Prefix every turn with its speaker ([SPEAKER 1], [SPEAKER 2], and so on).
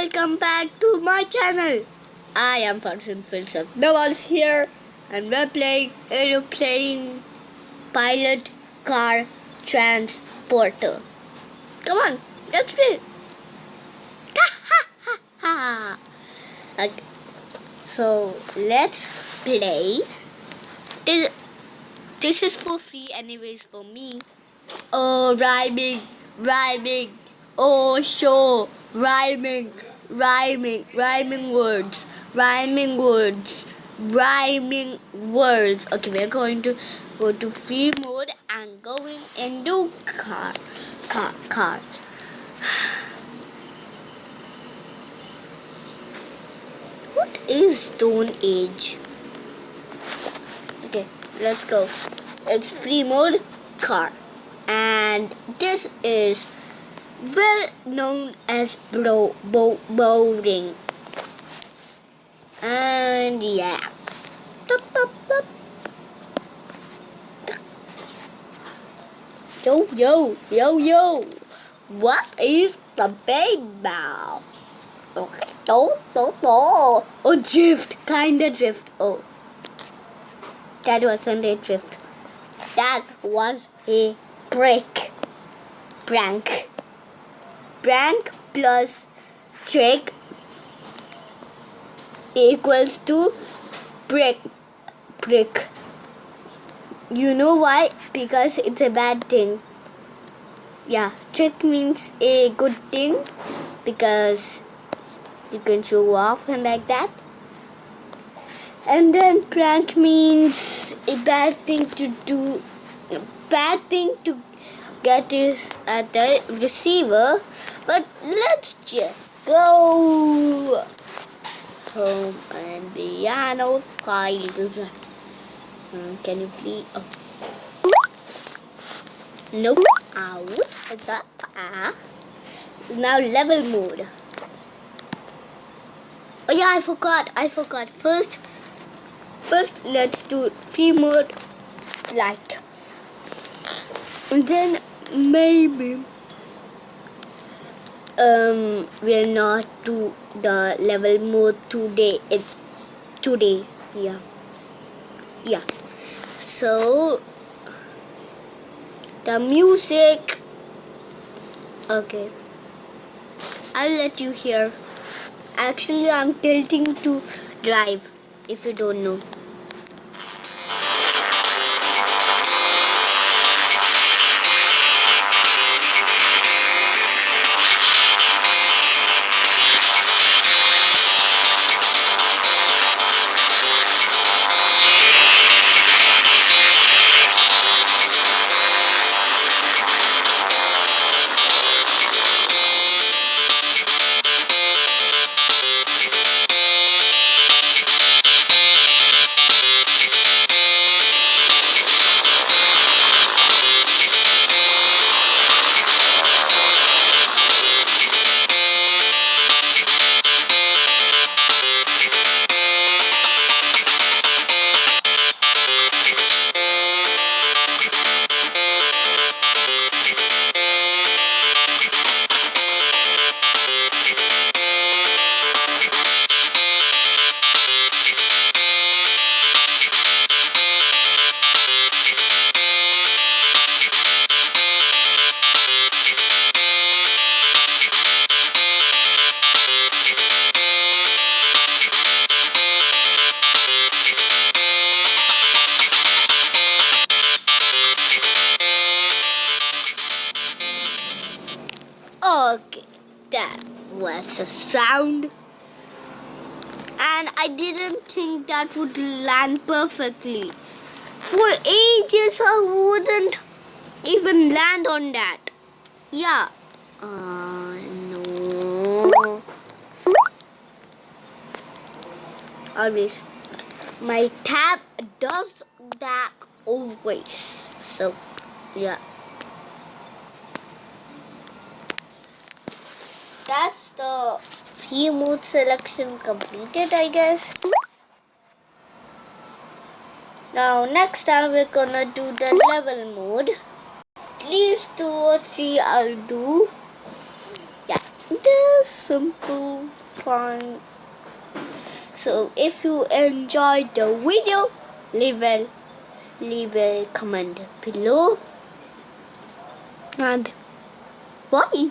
[SPEAKER 1] welcome back to my channel. I am Person Prince of Novels here, and we're playing aeroplane pilot car transporter. Come on, let's play. Okay, so let's play. This is for free anyways for me. Oh, rhyming. Oh, show. Rhyming words. Okay, we're going to go to free mode and going into car. What is Stone Age? Okay, let's go. It's free mode car. And this is well known as boring. And yeah. Yo. What is the big bow? Oh, drift. Kinda drift. Oh. That wasn't a drift. That was a prank plus trick equals to prick. You know why? Because it's a bad thing. Yeah, trick means a good thing because you can show off and like that. And then prank means a bad thing to do. Bad thing to get is at the receiver. But let's just go home and piano files. Can you please? Oh. Nope. Out. Now level mode. Oh yeah, I forgot. First let's do free mode light. And then maybe we'll not do the level mode today. Yeah. So the music. Okay, I'll let you hear. Actually, I'm tilting to drive. If you don't know. Okay, that was a sound, and I didn't think that would land perfectly. For ages I wouldn't even land on that. Yeah. No. Always. My tab does that always. So, yeah. That's the free mode selection completed, I guess. Now next time we're gonna do the level mode. At least 2 or 3 I'll do. Yeah. Just simple fun. So if you enjoyed the video, leave a comment below. And bye.